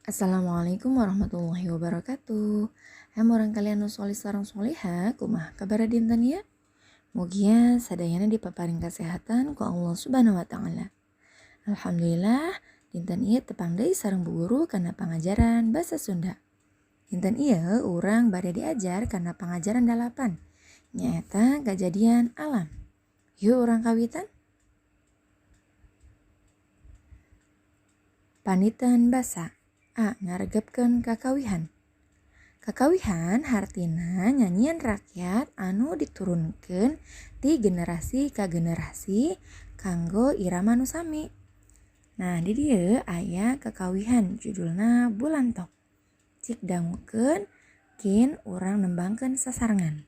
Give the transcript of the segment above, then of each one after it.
Assalamualaikum warahmatullahi wabarakatuh. Hamoran kalian nu solih sareng soliha, kumaha kabar dinten ya? Mugia sadayana dipaparing kesehatan ku Allah Subhanahu wa taala. Alhamdulillah, dinten ieu tepang deui sareng bu guru kana pangajaran basa Sunda. Dinten ieu urang bade diajar kana pangajaran 8. Nyaeta kejadian alam. Yuk urang kawitan. Panitan basa. A. Ngaregepkeun kakawihan. Kakawihan hartina nyanyian rakyat anu diturunkeun ti generasi ka generasi kanggo irama nu sami. Nah, di dieu aya kakawihan judulna Bulantok. Cik dangukeun kin urang nembangkeun sasarengan.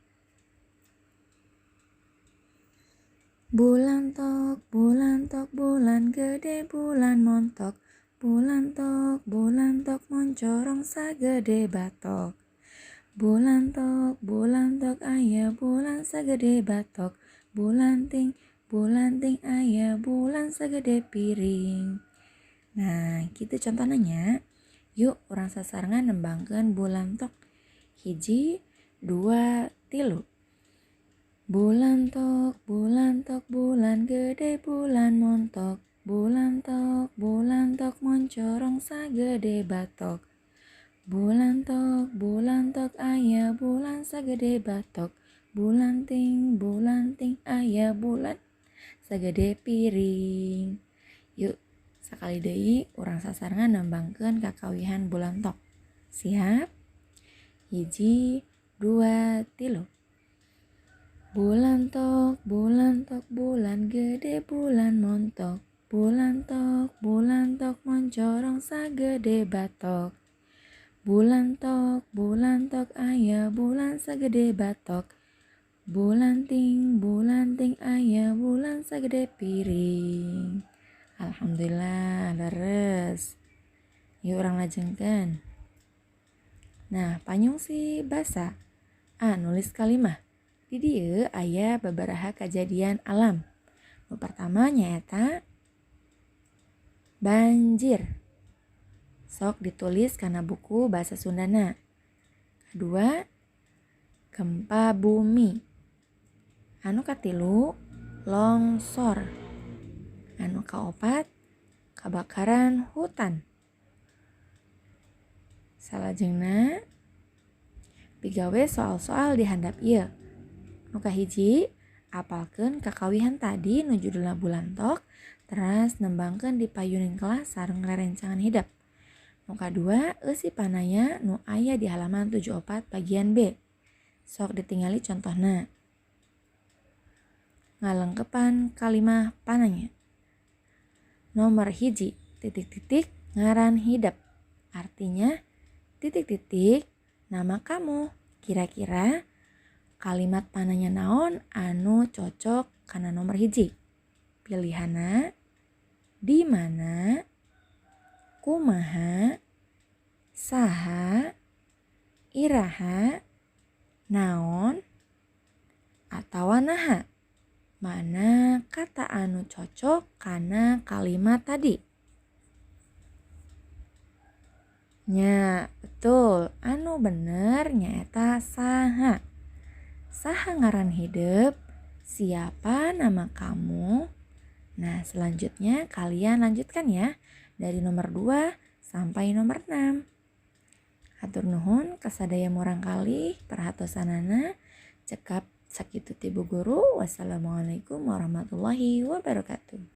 Bulantok, bulantok, bulan gede, bulan montok. Bulantok, bulantok, moncorong sagede batok. Bulantok, bulantok, aya bulan sagede batok. Bulanting, bulanting, aya bulan sagede piring. Nah, gitu contohnya. Yuk orang sasarengan nembangkeun bulantok. 1, 2, 3. Bulantok, bulantok, bulan gede, bulan montok. Bulantok, bulantok, moncorong sagede batok. Bulantok, bulantok, aya bulan sagede batok. Bulanting, bulanting, aya bulan sagede piring. Yuk, sakali deui urang sasarengan nembangkeun kakawihan bulantok. Siap? 1, 2, 3. Bulantok, bulantok, bulan gede, bulan montok. Bulantok, bulantok, moncorong sagede batok. Bulantok, bulantok, aya bulan sagede batok. Bulanting, bulanting, aya bulan sagede piring. Alhamdulillah, leres. Yuk orang lajengkeun. Nah, panyung si basa. A. Nulis kalimah. Di dieu aya babaraha kejadian alam. Nu pertama nyaeta banjir. Sok ditulis kana buku bahasa Sundana. Kedua, gempa bumi. Anu katilu, longsor. Anu kaopat, kebakaran hutan. Salajengna, pigawe soal-soal di handap ieu. Nu kahiji, apalkeun kakawihan tadi nu judulna Bulantok, teras nembangkeun di payuning kelas sareng rerencangan hidap. Nu kadua, eusi panaya nu aya di halaman 74 bagian B. Sok ditingali contohna. Ngalengkepan kalimah pananya. Nomor 1, titik-titik ngaran hidap. Artinya, titik-titik nama kamu. Kira-kira kalimat pananya naon anu cocok kana nomor 1. Pilihana, di mana, kumaha, saha, iraha, naon, atawa naha. Mana kata anu cocok kana kalimat tadi? Nya, betul. Anu bener nyaeta saha. Saha ngaran hidep? Siapa nama kamu? Nah, selanjutnya kalian lanjutkan ya. Dari nomor 2 sampai nomor 6. Hatur nuhun kasadaya murang kali perhatosanana. Cekap sakitu ti bu guru. Wassalamualaikum warahmatullahi wabarakatuh.